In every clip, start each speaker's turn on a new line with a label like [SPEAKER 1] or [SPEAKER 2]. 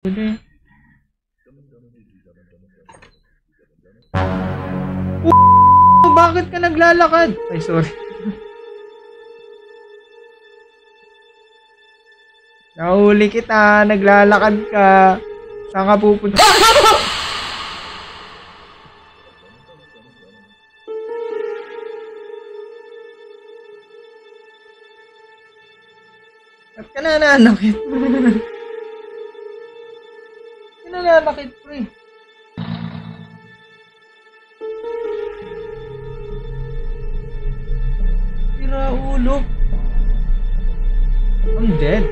[SPEAKER 1] Bakit ka naglalakad? Ay, sorry. Nahuli kita, naglalakad ka. Saan ka pupunta? Ba't ka nananakit? Nananakit ko eh. Tira ulo. I'm dead.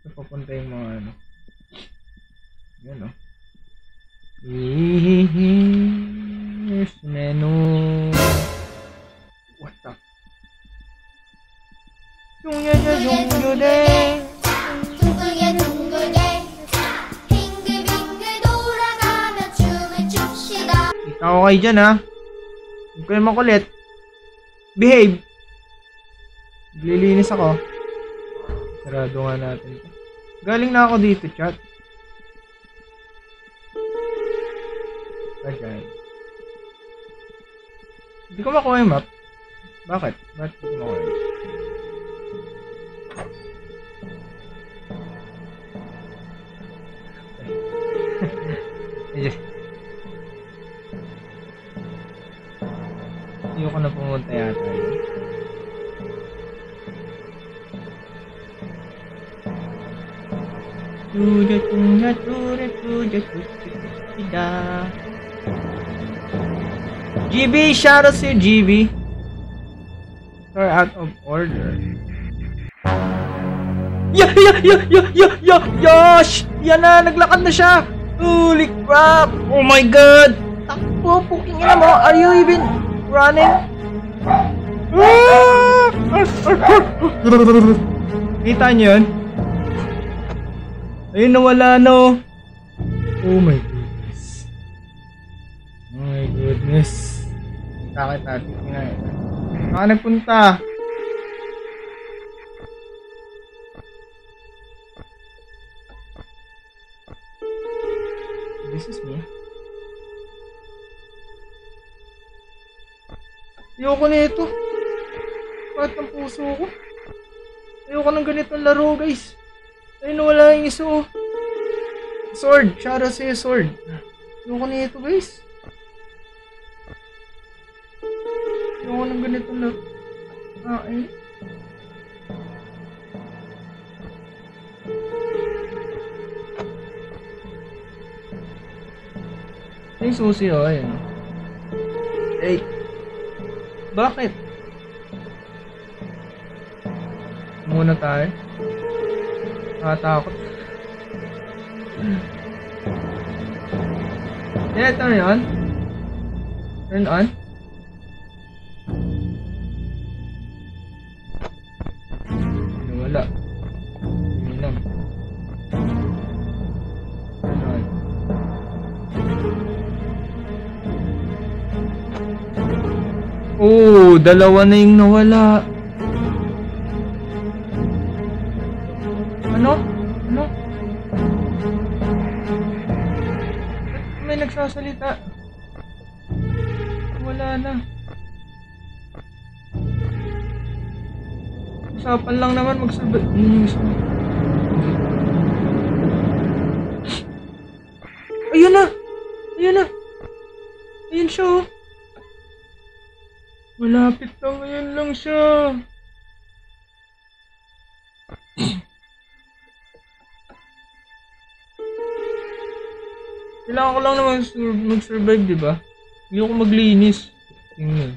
[SPEAKER 1] Ito papunta yung mga ano. Yan o. Here's the menu. What the? Ikaw kayo dyan ha. Huwag kayo makulit. Behave. Lilinis ako. Sarado nga natin. Galing na ako dito, chat. Okay. Hindi ko makuha yung map. Bakit? Bakit hindi ko makuha yung map? Ayoko na pumunta yata yun. GB, shout out to GB. Sorry, out of order. Yosh! Yan na, naglakad na siya! Holy crap! Oh my god! Takbo, puking ina mo! Are you even running? Kita niyo yun? Ayun, nawala no. Oh my goodness. Oh my goodness. Takit natin nga eh. Saan nagpunta? This is me. Ayoko na ito. Bakit ang puso ko? Ayoko ng ganitong laro, guys. Ayun, wala yung iso. Sword. Shout out sa'yo, sword. Ayoko na ito, guys. Ayoko ng ganitong laro. Ay. Yung susi, oh. Ayun. Hey. Bakit? Muna tayo. Nakatakot. Yeah, turn on. Turn on. Wala. Minam. Turn on. Oh, dalawa na yung nawala. Ano? Ano? May nagsasalita. Wala na. Usapan lang naman mag-survive. Ayun na! Ayun na! Ayun siya oh. Malapit lang, ayun lang siya. Kailangan ko lang naman mag-survive, diba? Hindi ako maglinis. Tingnan.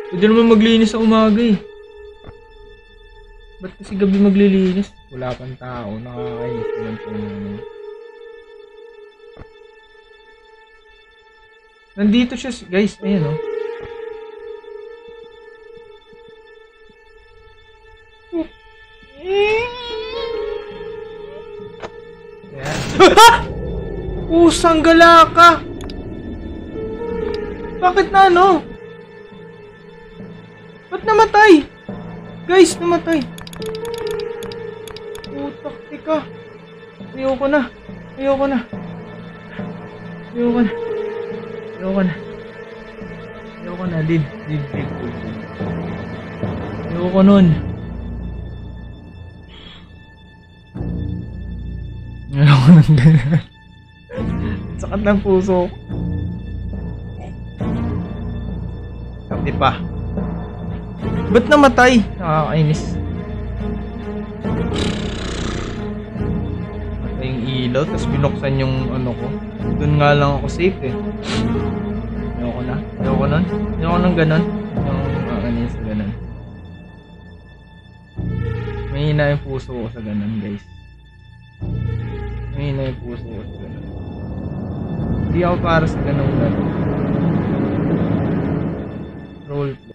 [SPEAKER 1] Pwede naman maglinis sa umaga eh. Ba't kasi gabi maglilinis? Wala pang tao. Nakakainis naman po. Nandito siya, guys. Ayan oh. Pusang gala ka! Bakit na ano? Ba't namatay? Guys, namatay. Puta Taktika. Ayoko na. Ayoko na. Ayoko na. Ayoko na. Ayoko na. Lid. Ayoko nun. Ayoko nang ganyan. Sakit ng puso ko. Kape pa. Ba't namatay? Nakakainis. Matay yung ilaw, tapos binuksan yung ano ko. Doon nga lang ako safe eh. Ayoko na. Ayoko nun. Ayoko nang ganun. Yung nakakainis sa ganun. Mahina yung puso ko sa ganun, guys. Mahina yung puso ko sa ganun. Hindi ako para sa ganun. Roleplay.